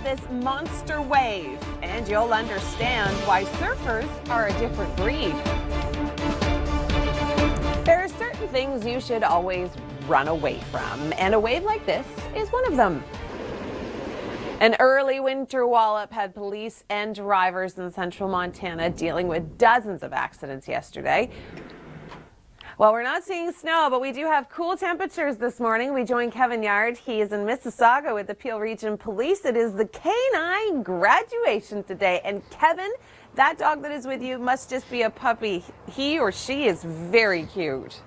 this monster wave, and you'll understand why surfers are a different breed. There are certain things you should always run away from, and a wave like this is one of them. An early winter wallop had police and drivers in central Montana dealing with dozens of accidents yesterday. Well, we're not seeing snow, but we do have cool temperatures this morning. We join Kevin Yard. He is in Mississauga with the Peel Region Police. It is the K9 graduation today. And Kevin, that dog that is with you must just be a puppy. He or she is very cute.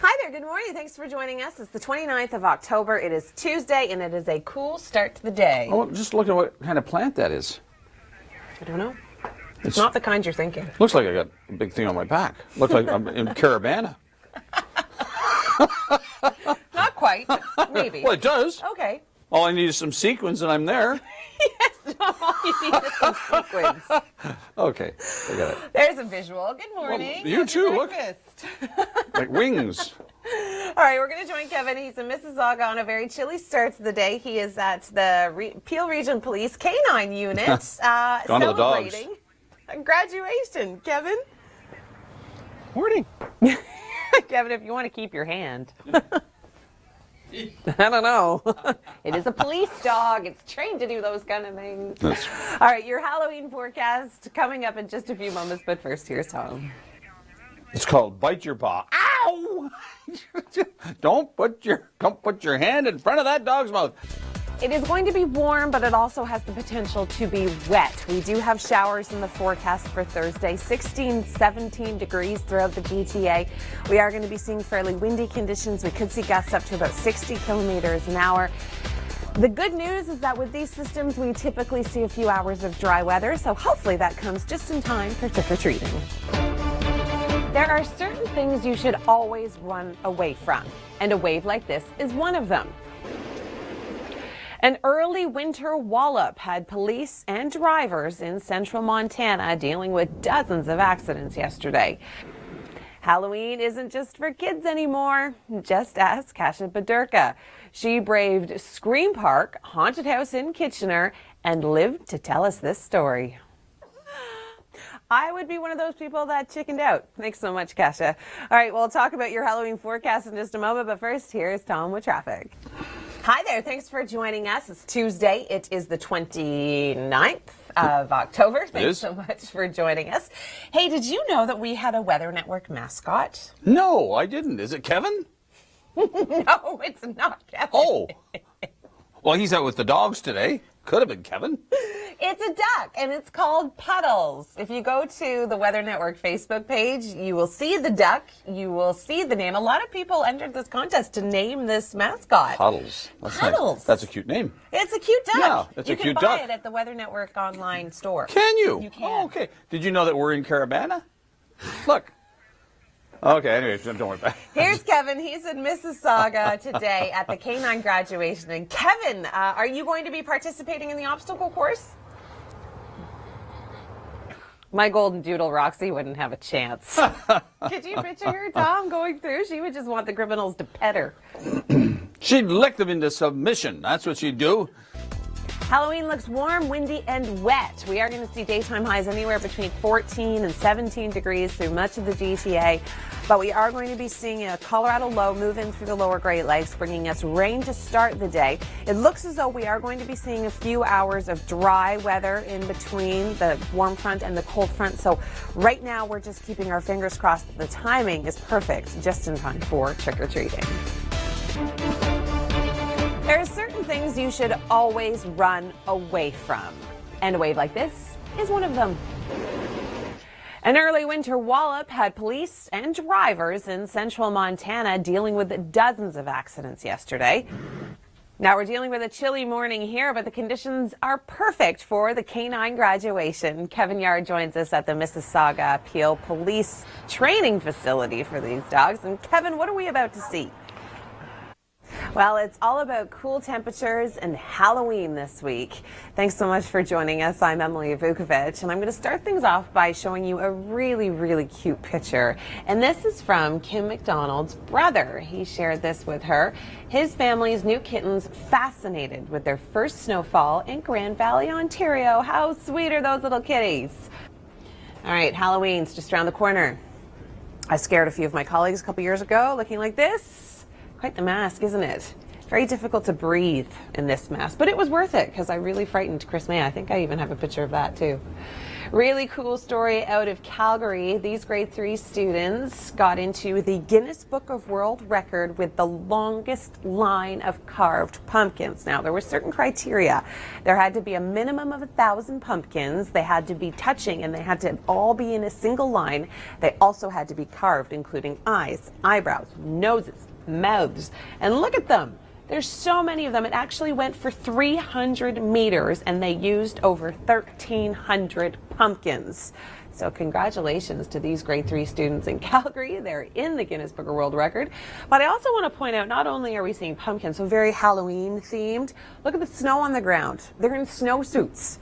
Hi there, good morning. Thanks for joining us. It's the 29th of October. It is Tuesday, and it is a cool start to the day. Oh, just look at what kind of plant that is. I don't know. It's not the kind you're thinking. Looks like I got a big thing on my back. Looks like I'm in Caravana. Not quite, maybe. Well, it does. Okay. All I need is some sequins, and I'm there. Yes, all you need is some sequins. Okay, I got it. There's a visual. Good morning. Well, you too, look. Like wings. All right, we're going to join Kevin. He's in Mississauga on a very chilly start to the day. He is at the Peel Region Police K9 unit Gone to the dogs. celebrating a graduation. Kevin? Morning. Kevin, if you want to keep your hand. I don't know. It is a police dog. It's trained to do those kind of things. All right, your Halloween forecast coming up in just a few moments, but first, here's Tom. It's called bite your paw. Ow! Don't put your hand in front of that dog's mouth. It is going to be warm, but it also has the potential to be wet. We do have showers in the forecast for Thursday, 16, 17 degrees throughout the GTA. We are going to be seeing fairly windy conditions. We could see gusts up to about 60 kilometers an hour. The good news is that with these systems, we typically see a few hours of dry weather, so hopefully that comes just in time for trick-or-treating. There are certain things you should always run away from, and a wave like this is one of them. An early winter wallop had police and drivers in central Montana dealing with dozens of accidents yesterday. Halloween isn't just for kids anymore. Just ask Kasha Badurka. She braved Scream Park, haunted house in Kitchener, and lived to tell us this story. I would be one of those people that chickened out. Thanks so much, Kasha. All right, we'll talk about your Halloween forecast in just a moment, but first, here's Tom with traffic. Hi there, thanks for joining us. It's Tuesday. It is the 29th of October. Thanks so much for joining us. Hey, did you know that we had a Weather Network mascot? No, I didn't. Is it Kevin? No, it's not Kevin. Oh. Well, he's out with the dogs today. Could have been Kevin. It's a duck, and it's called Puddles. If you go to the Weather Network Facebook page, you will see the duck. You will see the name. A lot of people entered this contest to name this mascot. Puddles. That's Puddles. Nice. That's a cute name. It's a cute duck. Yeah, it's a cute duck. You can buy it at the Weather Network online store. Can you? You can. Oh, okay. Did you know that we're in Caravana? Look. Okay, anyway, don't worry about it. Here's Kevin. He's in Mississauga today at the K9 graduation. And Kevin, are you going to be participating in the obstacle course? My golden doodle, Roxy, wouldn't have a chance. Could you picture her, Tom, going through? She would just want the criminals to pet her. She'd lick them into submission. That's what she'd do. Halloween looks warm, windy, and wet. We are going to see daytime highs anywhere between 14 and 17 degrees through much of the GTA. But we are going to be seeing a Colorado low move in through the lower Great Lakes, bringing us rain to start the day. It looks as though we are going to be seeing a few hours of dry weather in between the warm front and the cold front. So right now we're just keeping our fingers crossed that the timing is perfect, just in time for trick-or-treating. There are certain things you should always run away from, and a wave like this is one of them. An early winter wallop had police and drivers in central Montana dealing with dozens of accidents yesterday. Now we're dealing with a chilly morning here, but the conditions are perfect for the K9 graduation. Kevin Yard joins us at the Mississauga Peel Police Training Facility for these dogs. And Kevin, what are we about to see? Well, it's all about cool temperatures and Halloween this week. Thanks so much for joining us. I'm Emily Vukovic, and I'm going to start things off by showing you a really cute picture. And this is from Kim McDonald's brother. He shared this with her. His family's new kittens fascinated with their first snowfall in Grand Valley, Ontario. How sweet are those little kitties? All right, Halloween's just around the corner. I scared a few of my colleagues a couple years ago looking like this. Quite the mask, isn't it? Very difficult to breathe in this mask, but it was worth it because I really frightened Chris May. I think I even have a picture of that too. Really cool story out of Calgary. These grade 3 students got into the Guinness Book of World Record with the longest line of carved pumpkins. Now, there were certain criteria. There had to be a minimum of 1,000 pumpkins. They had to be touching and they had to all be in a single line. They also had to be carved, including eyes, eyebrows, noses, mouths, and look at them. There's so many of them. It actually went for 300 meters and they used over 1,300 pumpkins. So congratulations to these grade 3 students in Calgary. They're in the Guinness Book of World Record. But I also want to point out, not only are we seeing pumpkins, so very Halloween themed, look at the snow on the ground. They're in snowsuits.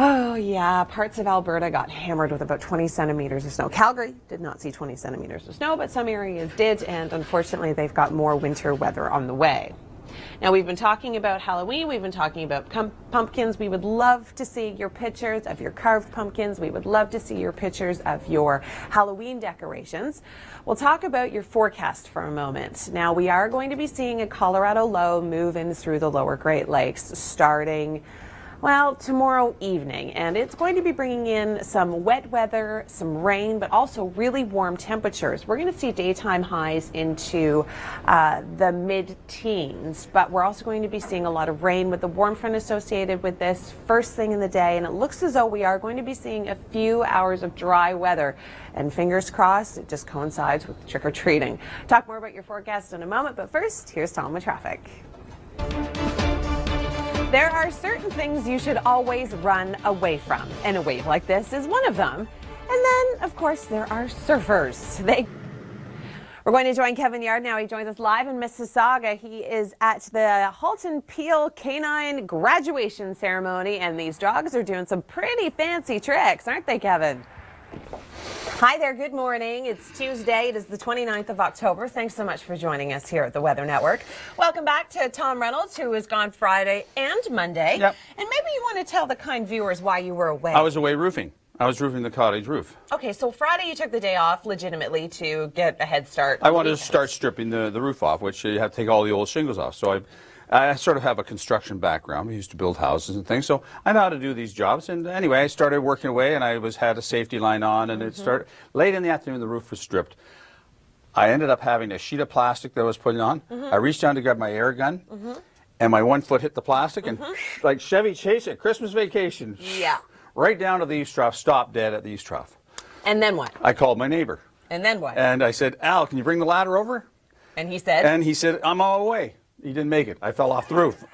Oh yeah, parts of Alberta got hammered with about 20 centimeters of snow. Calgary did not see 20 centimeters of snow, but some areas did, and unfortunately they've got more winter weather on the way. Now, we've been talking about Halloween, we've been talking about pumpkins. We would love to see your pictures of your carved pumpkins. We would love to see your pictures of your Halloween decorations. We'll talk about your forecast for a moment. Now, we are going to be seeing a Colorado low move in through the lower Great Lakes starting tomorrow evening, and it's going to be bringing in some wet weather, some rain, but also really warm temperatures. We're going to see daytime highs into the mid-teens, but we're also going to be seeing a lot of rain with the warm front associated with this first thing in the day, and it looks as though we are going to be seeing a few hours of dry weather, and fingers crossed, it just coincides with trick-or-treating. Talk more about your forecast in a moment, but first, here's Tom with traffic. There are certain things you should always run away from, and a wave like this is one of them. And then, of course, there are surfers. We're going to join Kevin Yard now. He joins us live in Mississauga. He is at the Halton Peel Canine graduation ceremony, and these dogs are doing some pretty fancy tricks, aren't they, Kevin? Hi there, good morning. It's Tuesday. It is the 29th of October. Thanks so much for joining us here at the Weather Network. Welcome back to Tom Reynolds, who was gone Friday and Monday. Yep. And maybe you want to tell the kind viewers why you were away. I was away roofing. I was roofing the cottage roof. Okay, so Friday you took the day off legitimately to get a head start. I wanted to start stripping the roof off, which you have to take all the old shingles off. So I sort of have a construction background. We used to build houses and things, so I know how to do these jobs. And anyway, I started working away, and I had a safety line on, and it started late in the afternoon. The roof was stripped. I ended up having a sheet of plastic that I was putting on. I reached down to grab my air gun, and my 1 foot hit the plastic, and like Chevy Chase at Christmas Vacation, right down to the eaves trough, stopped dead at the eaves trough. And then what? I called my neighbor. And then what? And I said, Al, can you bring the ladder over? And he said? And he said, I'm all the way. He didn't make it. I fell off the roof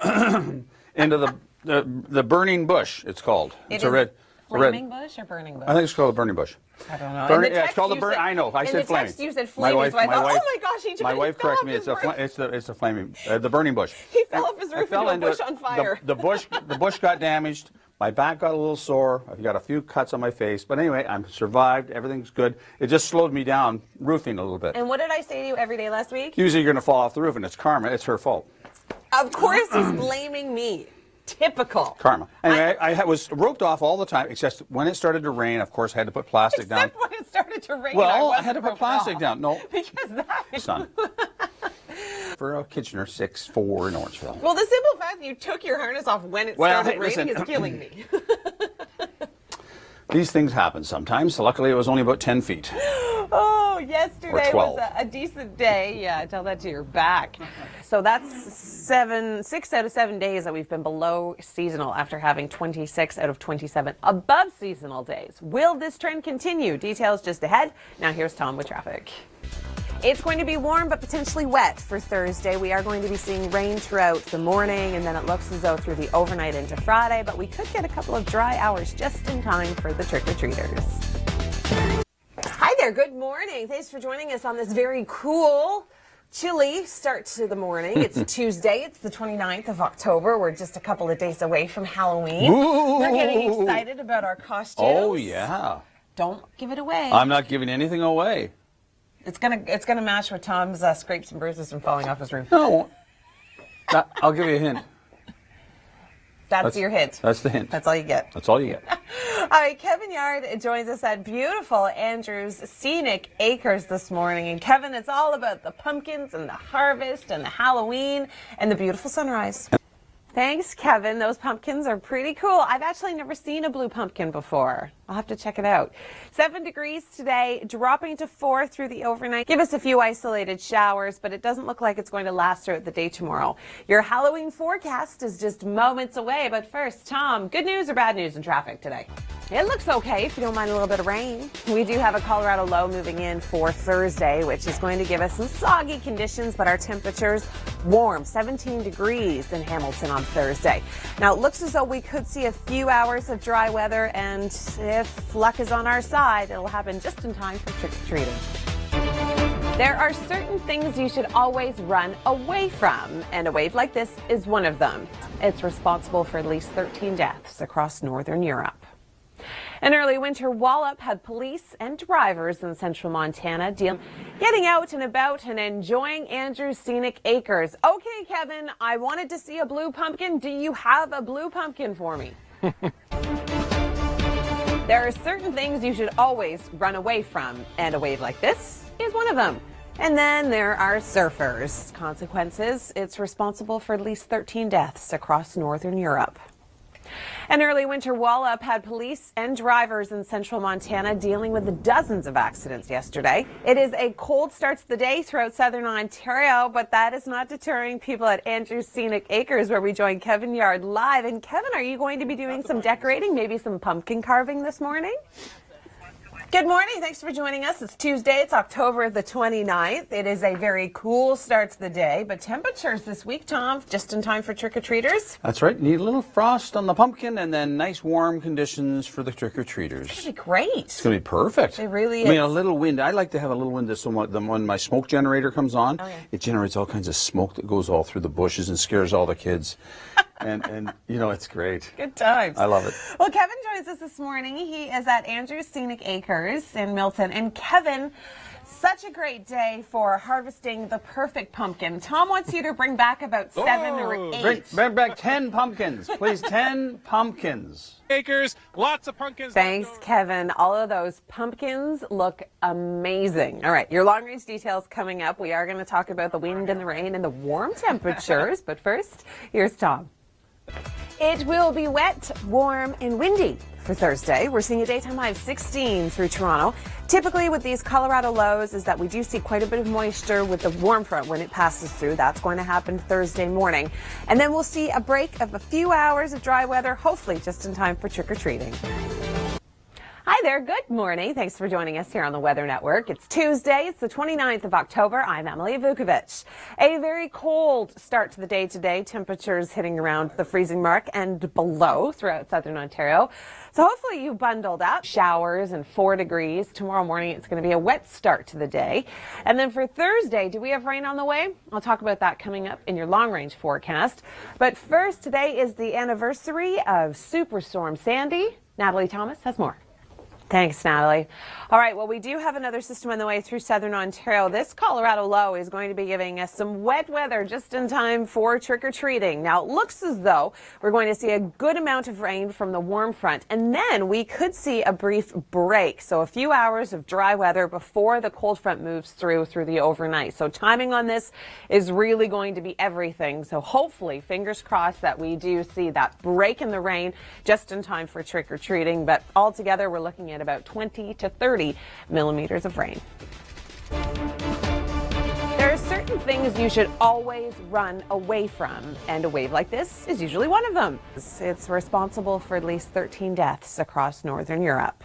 into the burning bush. It's called. It's a red flaming bush or burning bush. I think it's called a burning bush. I don't know. Yeah, it's called a burn. I know. I said flaming. In the text you said flaming. So I thought, oh my gosh, my wife corrected me. It's the flaming, the burning bush. He fell off his roof into a bush on fire. The bush got damaged. My back got a little sore. I've got a few cuts on my face. But anyway, I'm survived. Everything's good. It just slowed me down roofing a little bit. And what did I say to you every day last week? Usually you're going to fall off the roof, and it's karma. It's her fault. Of course he's blaming me. Typical. Karma. Anyway, I was roped off all the time, except when it started to rain, of course, I had to put plastic down. Except when it started to rain, well, I had to put plastic down. No. Because that... Son. For a Kitchener 6'4" in Orangeville. Well, the simple fact that you took your harness off when it started raining is killing me. These things happen sometimes. Luckily, it was only about 10 feet. Oh, yesterday was a decent day. Yeah, tell that to your back. So that's 6 out of 7 days that we've been below seasonal after having 26 out of 27 above seasonal days. Will this trend continue? Details just ahead. Now here's Tom with traffic. It's going to be warm but potentially wet for Thursday. We are going to be seeing rain throughout the morning, and then it looks as though through the overnight into Friday, but we could get a couple of dry hours just in time for the trick-or-treaters. Hi there, good morning. Thanks for joining us on this very cool chilly start to the morning. It's Tuesday. It's the 29th of October. We're just a couple of days away from Halloween. Ooh. We're getting excited about our costumes. Oh, yeah. Don't give it away. I'm not giving anything away. It's gonna match with Tom's scrapes and bruises from falling off his roof. No. I'll give you a hint. That's your hint. That's the hint. That's all you get. That's all you get. All right, Kevin Yard joins us at beautiful Andrew's Scenic Acres this morning. And Kevin, it's all about the pumpkins and the harvest and the Halloween and the beautiful sunrise. Thanks, Kevin. Those pumpkins are pretty cool. I've actually never seen a blue pumpkin before. I'll have to check it out. 7 degrees today, dropping to 4 through the overnight. Give us a few isolated showers, but it doesn't look like it's going to last throughout the day tomorrow. Your Halloween forecast is just moments away. But first, Tom, good news or bad news in traffic today? It looks okay if you don't mind a little bit of rain. We do have a Colorado low moving in for Thursday, which is going to give us some soggy conditions, but our temperatures warm, 17 degrees in Hamilton on Thursday. Now, it looks as though we could see a few hours of dry weather, and if luck is on our side, it'll happen just in time for trick-or-treating. There are certain things you should always run away from, and a wave like this is one of them. It's responsible for at least 13 deaths across northern Europe. An early winter wallop had police and drivers in central Montana getting out and about and enjoying Andrew's Scenic Acres. Okay, Kevin, I wanted to see a blue pumpkin. Do you have a blue pumpkin for me? There are certain things you should always run away from, and a wave like this is one of them. And then there are surfers. Consequences, it's responsible for at least 13 deaths across northern Europe. An early winter wallop had police and drivers in central Montana dealing with dozens of accidents yesterday. It is a cold start to the day throughout southern Ontario, but that is not deterring people at Andrew's Scenic Acres, where we join Kevin Yard live. And Kevin, are you going to be doing some decorating, maybe some pumpkin carving this morning? Good morning. Thanks for joining us. It's Tuesday. It's October the 29th. It is a very cool start to the day, but temperatures this week, Tom, just in time for trick-or-treaters. That's right. Need a little frost on the pumpkin and then nice warm conditions for the trick-or-treaters. It's going to be great. It's going to be perfect. It really is. I mean, a little wind. I like to have a little wind so when my smoke generator comes on, it generates all kinds of smoke that goes all through the bushes and scares all the kids. and you know, it's great. Good times. I love it. Well, Kevin joins us this morning. He is at Andrew's Scenic Acres in Milton. And Kevin, such a great day for harvesting the perfect pumpkin. Tom wants you to bring back about 7 or 8. Bring back 10 pumpkins, please. 10 pumpkins. Acres, lots of pumpkins. Thanks, Kevin. All of those pumpkins look amazing. All right, your long-range details coming up. We are going to talk about the wind and the rain and the warm temperatures. But first, here's Tom. It will be wet, warm, and windy for Thursday. We're seeing a daytime high of 16 through Toronto. Typically with these Colorado lows is that we do see quite a bit of moisture with the warm front when it passes through. That's going to happen Thursday morning. And then we'll see a break of a few hours of dry weather, hopefully just in time for trick-or-treating. Hi there, good morning. Thanks for joining us here on the Weather Network. It's Tuesday, it's the 29th of October. I'm Emily Vukovic. A very cold start to the day today. Temperatures hitting around the freezing mark and below throughout southern Ontario. So hopefully you bundled up. Showers and 4 degrees. Tomorrow morning it's going to be a wet start to the day. And then for Thursday, do we have rain on the way? I'll talk about that coming up in your long-range forecast. But first, today is the anniversary of Superstorm Sandy. Natalie Thomas has more. Thanks, Natalie. All right, well, we do have another system on the way through southern Ontario. This Colorado low is going to be giving us some wet weather just in time for trick-or-treating. Now, it looks as though we're going to see a good amount of rain from the warm front, and then we could see a brief break. So a few hours of dry weather before the cold front moves through the overnight. So timing on this is really going to be everything. So hopefully, fingers crossed that we do see that break in the rain just in time for trick-or-treating. But altogether, we're looking at about 20 to 30 millimeters of rain. There are certain things you should always run away from, and a wave like this is usually one of them. It's responsible for at least 13 deaths across northern Europe.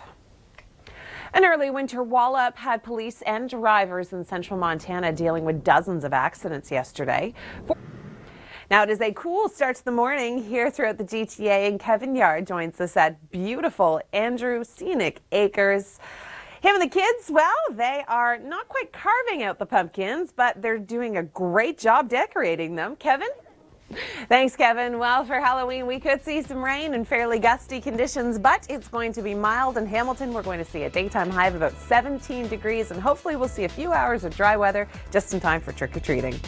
An early winter wallop had police and drivers in central Montana dealing with dozens of accidents yesterday. Now, it is a cool start to the morning here throughout the GTA, and Kevin Yard joins us at beautiful Andrew Scenic Acres. Him and the kids, well, they are not quite carving out the pumpkins, but they're doing a great job decorating them. Kevin? Thanks, Kevin. Well, for Halloween, we could see some rain and fairly gusty conditions, but it's going to be mild in Hamilton. We're going to see a daytime high of about 17 degrees, and hopefully we'll see a few hours of dry weather just in time for trick-or-treating.